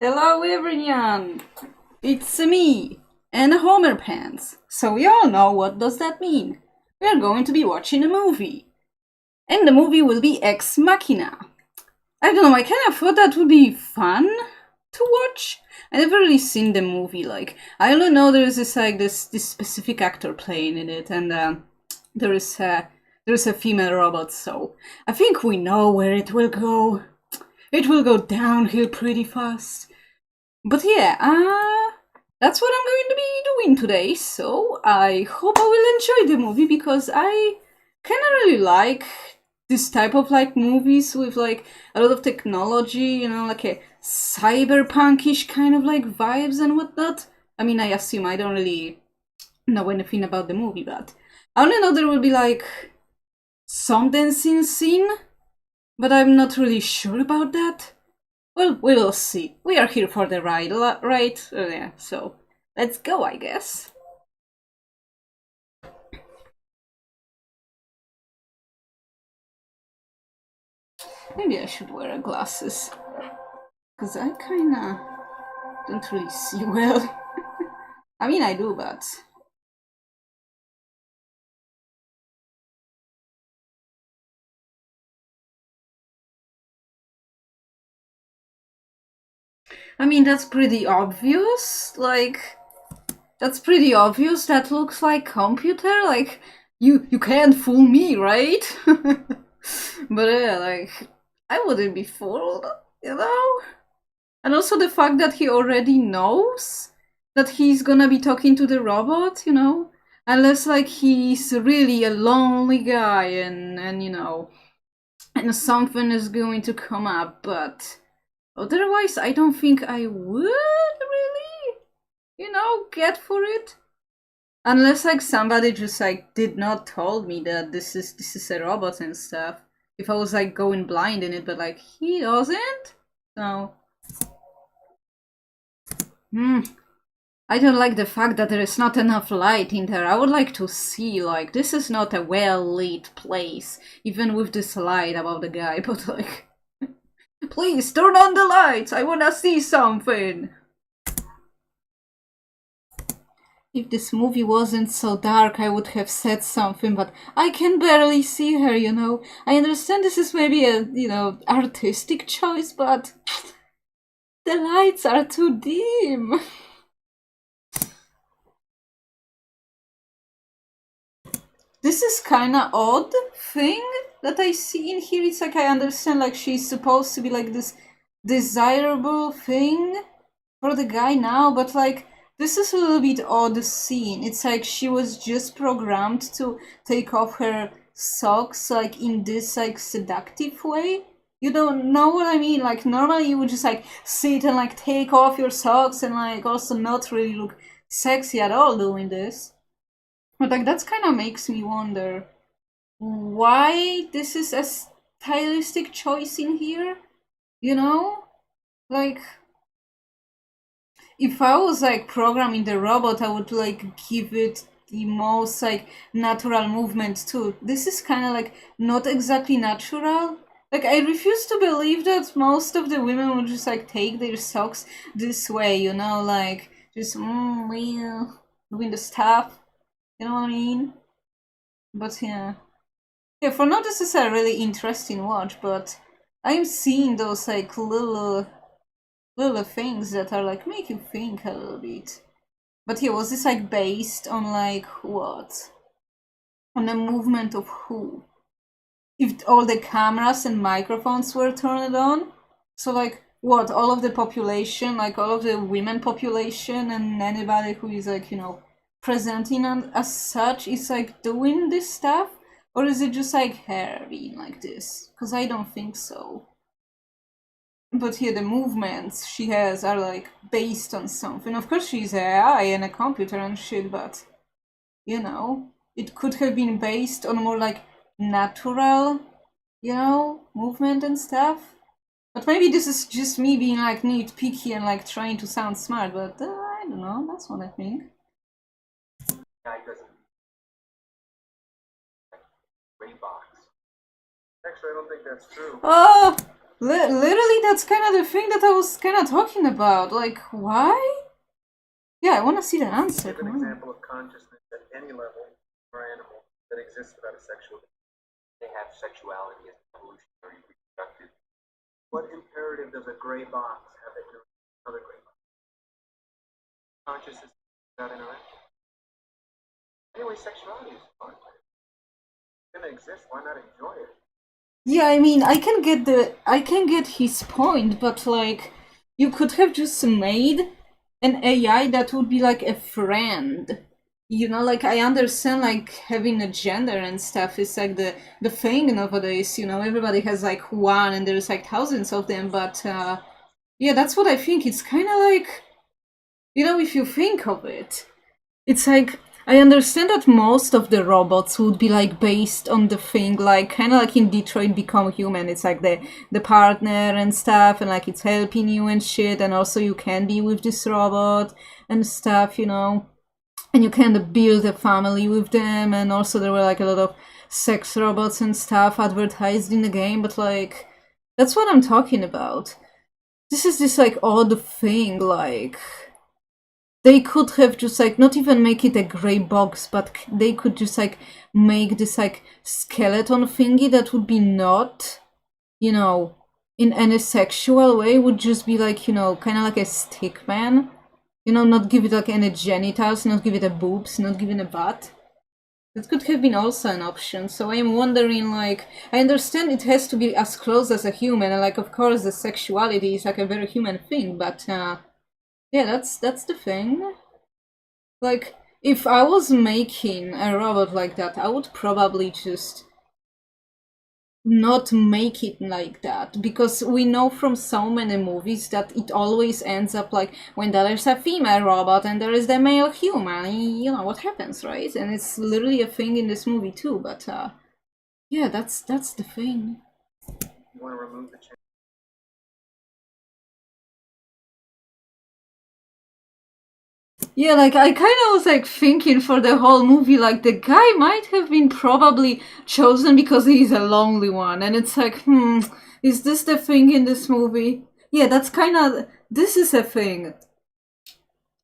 Hello everyone! It's me, and Homer Pants. So we all know what does that mean. We are going to be watching a movie. And the movie will be Ex Machina. I don't know, I kind of thought that would be fun to watch. I never really seen the movie, like, I only know there is this specific actor playing in it, and there is a female robot, so I think we know where it will go. It will go downhill pretty fast. But yeah, that's what I'm going to be doing today, so I hope I will enjoy the movie, because I kinda really like this type of like movies with like a lot of technology, you know, like a cyberpunkish kind of like vibes and whatnot. I mean, I assume I don't really know anything about the movie, but I only know there will be like some dancing scene, but I'm not really sure about that. Well, we will see. We are here for the ride, right? Yeah, so let's go, I guess. Maybe I should wear glasses, because I kinda don't really see well. I mean, I do, but... I mean, that's pretty obvious, like... That's pretty obvious, that looks like computer, like... You can't fool me, right? But yeah, like... I wouldn't be fooled, you know? And also the fact that he already knows that he's gonna be talking to the robot, you know? Unless like he's really a lonely guy and you know, and something is going to come up, but otherwise I don't think I would really, you know, get for it. Unless like somebody just like did not told me that this is a robot and stuff. If I was like going blind in it, but like he doesn't. So I don't like the fact that there is not enough light in there. I would like to see, like, this is not a well-lit place, even with this light above the guy, but like... Please, turn on the lights! I wanna see something! If this movie wasn't so dark, I would have said something, but I can barely see her, you know? I understand this is maybe a, you know, artistic choice, but... The lights are too dim! This is kinda odd thing that I see in here. It's like I understand like she's supposed to be like this desirable thing for the guy now, but like this is a little bit odd scene. It's like she was just programmed to take off her socks like in this like seductive way. You don't know what I mean? Like normally you would just like sit and like take off your socks and like also not really look sexy at all doing this. But like that's kind of makes me wonder why this is a stylistic choice in here, you know? Like if I was like programming the robot, I would like give it the most like natural movement too. This is kind of like not exactly natural. Like I refuse to believe that most of the women would just like take their socks this way, you know, like just doing the stuff. You know what I mean? But yeah. Yeah, for now this is a really interesting watch, but I'm seeing those like little things that are like make you think a little bit. But yeah, was this like based on like what? On the movement of who? If all the cameras and microphones were turned on? So like what, all of the population, like all of the women population and anybody who is like, you know, presenting as such is like doing this stuff? Or is it just like her being like this? Because I don't think so. But here the movements she has are like based on something. Of course she's AI and a computer and shit, but you know, it could have been based on more like natural, you know, movement and stuff. But maybe this is just me being like nitpicky and like trying to sound smart, but I don't know, that's what I think. Actually, I don't think that's true. Oh! Literally, that's kind of the thing that I was kind of talking about. Like, why? Yeah, I want to see the answer. Give an example of consciousness at any level or animal that exists without a sexual. They have sexuality as evolutionary reproductive. What imperative does a gray box have that another gray box? Consciousness without interaction. Anyway, sexuality is fun. It's gonna exist. Why not enjoy it? Yeah, I mean, I can get his point, but like, you could have just made an AI that would be like a friend. You know, like I understand like having a gender and stuff is like the thing nowadays. You know, everybody has like one, and there's like thousands of them. But yeah, that's what I think. It's kind of like, you know, if you think of it, it's like I understand that most of the robots would be like based on the thing, like kind of like in Detroit Become Human. It's like the partner and stuff, and like it's helping you and shit, and also you can be with this robot and stuff, you know, and you can build a family with them. And also there were like a lot of sex robots and stuff advertised in the game, but like that's what I'm talking about. This is this like odd thing, like they could have just like not even make it a gray box, but they could just like make this like skeleton thingy that would be not, you know, in any sexual way, would just be like, you know, kind of like a stick man, you know, not give it like any genitals, not give it a boobs, not give it a butt. That could have been also an option. So I am wondering, like, I understand it has to be as close as a human, and like, of course, the sexuality is like a very human thing, but yeah, that's the thing. Like, if I was making a robot like that, I would probably just not make it like that, because we know from so many movies that it always ends up like when there is a female robot and there is the male human, you know what happens, right? And it's literally a thing in this movie too, but yeah, that's the thing. You want to remove the chain. Yeah, like I kind of was like thinking for the whole movie, like the guy might have been probably chosen because he's a lonely one, and it's like, is this the thing in this movie? Yeah, that's kind of, this is a thing.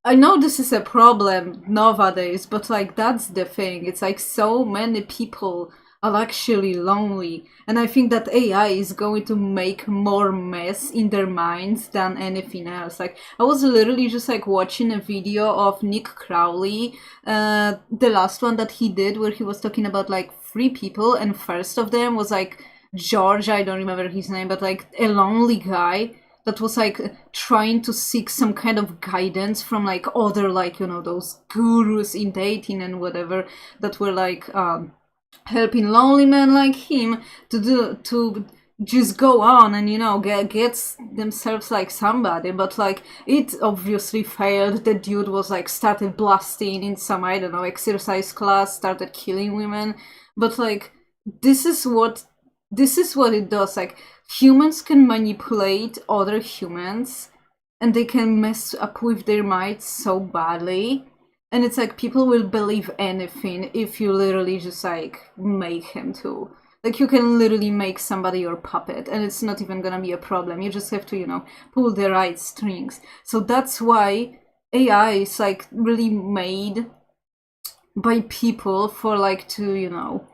I know this is a problem nowadays, but like that's the thing. It's like so many people are actually lonely, and I think that AI is going to make more mess in their minds than anything else. Like I was literally just like watching a video of Nick Crowley, the last one that he did, where he was talking about like three people, and first of them was like George. I don't remember his name, but like a lonely guy that was like trying to seek some kind of guidance from like other, like, you know, those gurus in dating and whatever, that were like helping lonely men like him to just go on and, you know, get themselves like somebody. But like it obviously failed. The dude was like started blasting in some, I don't know, exercise class, started killing women. But like this is what it does. Like humans can manipulate other humans, and they can mess up with their minds so badly, and it's like people will believe anything if you literally just like make him to. Like you can literally make somebody your puppet, and it's not even gonna be a problem. You just have to, you know, pull the right strings. So that's why AI is like really made by people for like to, you know,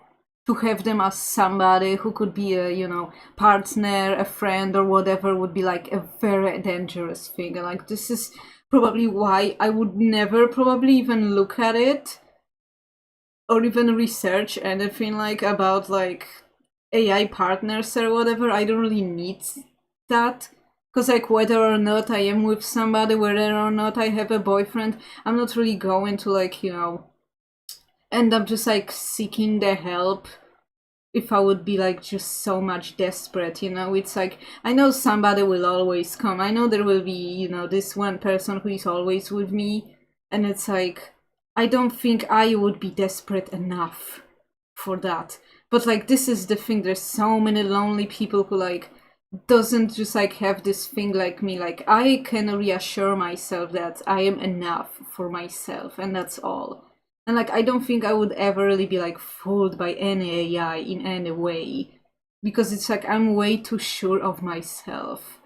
to have them as somebody who could be a, you know, partner, a friend, or whatever, would be like a very dangerous thing. And like this is probably why I would never probably even look at it or even research anything like about like AI partners or whatever. I don't really need that. Because like whether or not I am with somebody, whether or not I have a boyfriend, I'm not really going to like, you know, end up just like seeking the help if I would be like just so much desperate, you know. It's like I know somebody will always come. I know there will be, you know, this one person who is always with me, and it's like I don't think I would be desperate enough for that. But like this is the thing, there's so many lonely people who like doesn't just like have this thing like me. Like I can reassure myself that I am enough for myself, and that's all. And like I don't think I would ever really be like fooled by any AI in any way. because it's like I'm way too sure of myself.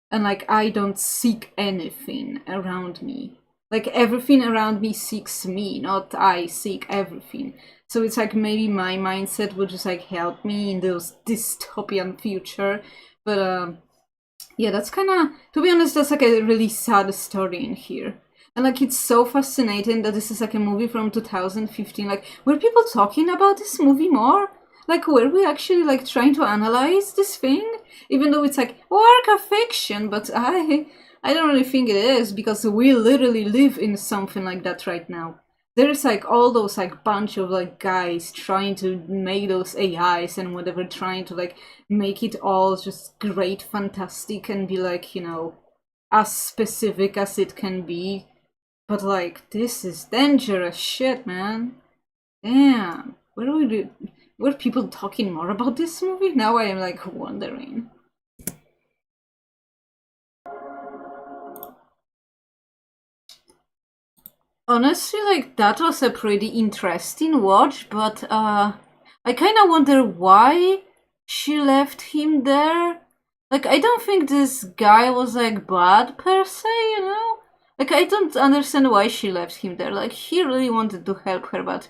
And like I don't seek anything around me. Like everything around me seeks me, not I seek everything. So it's like maybe my mindset would just like help me in those dystopian future. But yeah, that's kind of, to be honest, that's like a really sad story in here. And like it's so fascinating that this is like a movie from 2015. Like, were people talking about this movie more? Like, were we actually like trying to analyze this thing? Even though it's like work of fiction, but I don't really think it is, because we literally live in something like that right now. There's like all those like bunch of like guys trying to make those AIs and whatever, trying to like make it all just great, fantastic, and be like, you know, as specific as it can be. But like, this is dangerous shit, man. Damn. Were people talking more about this movie? Now I am like wondering. Honestly, like that was a pretty interesting watch, but I kind of wonder why she left him there. Like I don't think this guy was like bad per se, you know? Like I don't understand why she left him there. Like he really wanted to help her, but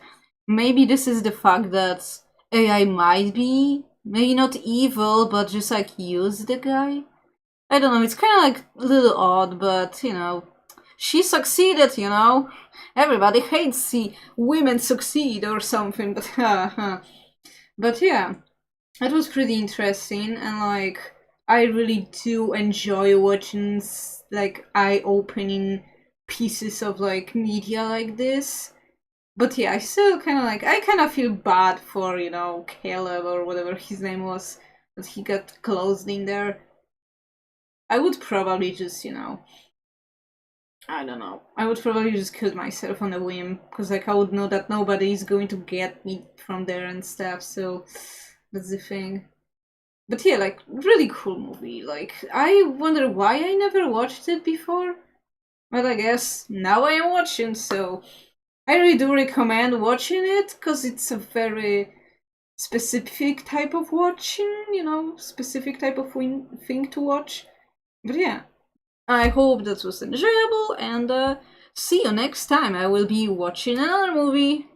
maybe this is the fact that AI might be maybe not evil, but just like use the guy. I don't know, it's kind of like a little odd, but you know, she succeeded, you know. Everybody hates see women succeed or something, but but yeah, that was pretty interesting, and like I really do enjoy watching like eye-opening pieces of like media like this. But yeah, I still kind of like, I kind of feel bad for, you know, Caleb or whatever his name was, that he got closed in there. I would probably just, you know, I don't know. I would probably just kill myself on a whim, because like I would know that nobody is going to get me from there and stuff. So that's the thing. But yeah, like really cool movie. Like I wonder why I never watched it before. But I guess now I am watching, so I really do recommend watching it, because it's a very specific type of watching, you know, specific type of thing to watch. But yeah, I hope that was enjoyable, and see you next time. I will be watching another movie.